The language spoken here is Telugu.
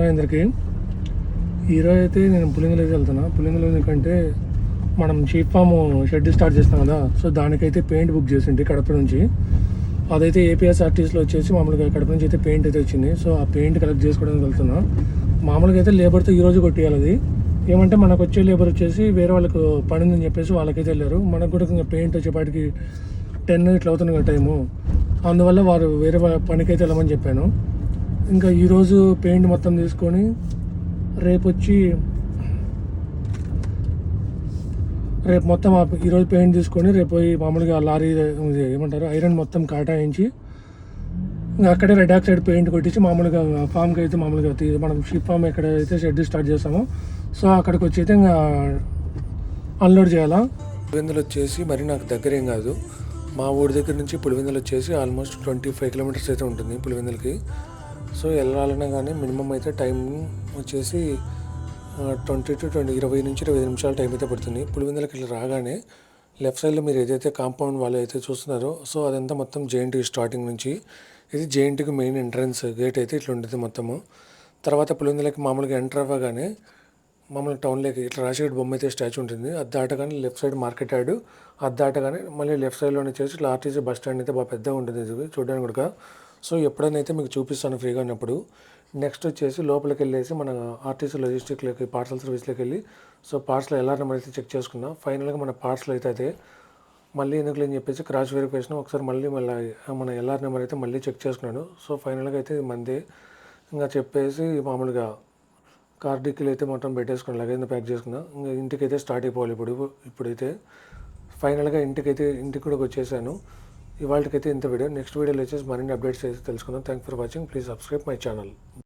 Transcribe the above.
అందరికీ ఈరోజు అయితే నేను పులింగలకి వెళ్తున్నా. పులింగలు ఎందుకంటే మనం షీప్ ఫామ్ షెడ్ స్టార్ట్ చేస్తాం కదా, సో దానికైతే పెయింట్ బుక్ చేసింది కడప నుంచి. అదైతే ఏపీఎస్ఆర్టీసీలో వచ్చేసి మామూలుగా కడప నుంచి అయితే పెయింట్ అయితే వచ్చింది. సో ఆ పెయింట్ కలెక్ట్ చేసుకోవడానికి వెళ్తున్నా. మామూలుగా అయితే లేబర్తో ఈరోజు కొట్టియాలి. అది ఏమంటే మనకు వచ్చే లేబర్ వచ్చేసి వేరే వాళ్ళకు పని ఉందని చెప్పేసి వాళ్ళకైతే వెళ్ళారు. మనకు కూడా ఇంకా పెయింట్ వచ్చేపాటికి 10 ఇట్లా అవుతుంది కదా టైము. అందువల్ల వారు వేరే పనికైతే వెళ్ళమని చెప్పాను. ఇంకా ఈరోజు పెయింట్ మొత్తం తీసుకొని రేపు మొత్తం ఈరోజు పెయింట్ తీసుకొని రేపు పోయి మామూలుగా లారీ ఏమంటారు ఐరన్ మొత్తం కాటాయించి ఇంకా అక్కడే రెడ్ ఆక్సైడ్ పెయింట్ కొట్టించి మామూలుగా ఫామ్కి అయితే మామూలుగా మనం షిప్ ఫామ్ ఎక్కడైతే షెడ్ స్టార్ట్ చేస్తామో సో అక్కడికి వచ్చి అయితే ఇంకా అన్లోడ్ చేయాలా. పులివెందులు వచ్చేసి మరి నాకు దగ్గర ఏం కాదు. మా ఊరి దగ్గర నుంచి పులివెందులు వచ్చేసి ఆల్మోస్ట్ 25 కిలోమీటర్స్ అయితే ఉంటుంది పులివెందులకి. సో వెళ్ళాలన్నా కానీ మినిమం అయితే టైం వచ్చేసి 20 నుంచి 25 నిమిషాల టైం అయితే పడుతుంది. పులివెందులకి ఇట్లా రాగానే లెఫ్ట్ సైడ్లో మీరు ఏదైతే కాంపౌండ్ వాళ్ళు అయితే చూస్తున్నారో సో అదంతా మొత్తం జేఎన్టీ స్టార్టింగ్ నుంచి. ఇది జేఎన్టీకి మెయిన్ ఎంట్రన్స్ గేట్ అయితే ఇట్లా ఉంటుంది మొత్తము. తర్వాత పులివెందులకి మామూలుగా ఎంటర్ అవ్వగానే మామూలుగా టౌన్లోకి ఇట్లా రాజశేఖర్ బొమ్మ అయితే స్టాచ్యూ ఉంటుంది. అది దాటగానే లెఫ్ట్ సైడ్ మార్కెట్ యార్డ్, అది దాటగానే మళ్ళీ లెఫ్ట్ సైడ్లోనే వచ్చేసి ఇట్లా ఆర్టీసీ బస్ స్టాండ్ అయితే బాగా పెద్దగా ఉంటుంది ఇది చూడడానికి కూడా. సో ఎప్పుడైనా అయితే మీకు చూపిస్తాను ఫ్రీగా ఉన్నప్పుడు. నెక్స్ట్ వచ్చేసి లోపలికి వెళ్ళేసి మన ఆర్టీసీ లాజిస్టిక్లోకి పార్సల్ సర్వీస్లోకి వెళ్ళి సో పార్సల్ ఎలా నెంబర్ అయితే చెక్ చేసుకున్నాం. ఫైనల్గా మన పార్సల్ అయితే అదే మళ్ళీ ఎందుకు అని చెప్పేసి క్రాస్ వెరిఫికేషన్ ఒకసారి మళ్ళీ మన ఎల్ఆర్ నెంబర్ అయితే మళ్ళీ చెక్ చేసుకున్నాను. సో ఫైనల్గా అయితే మందే ఇంకా చెప్పేసి మామూలుగా కార్ డిక్కీలు అయితే మొత్తం పెట్టేసుకున్నాను, లగేజ్ ప్యాక్ చేసుకున్నా. ఇంకా ఇంటికైతే స్టార్ట్ అయిపోవాలి ఇప్పుడైతే ఫైనల్గా ఇంటికి కూడా వచ్చేసాను. ఇవాళకైతే ఇంత వీడియో. నెక్స్ట్ వీడియోలో వచ్చేసి మరిన్ని అప్డేట్స్ అయితే తెలుసుకుందాం. Thank for watching. Please subscribe my channel.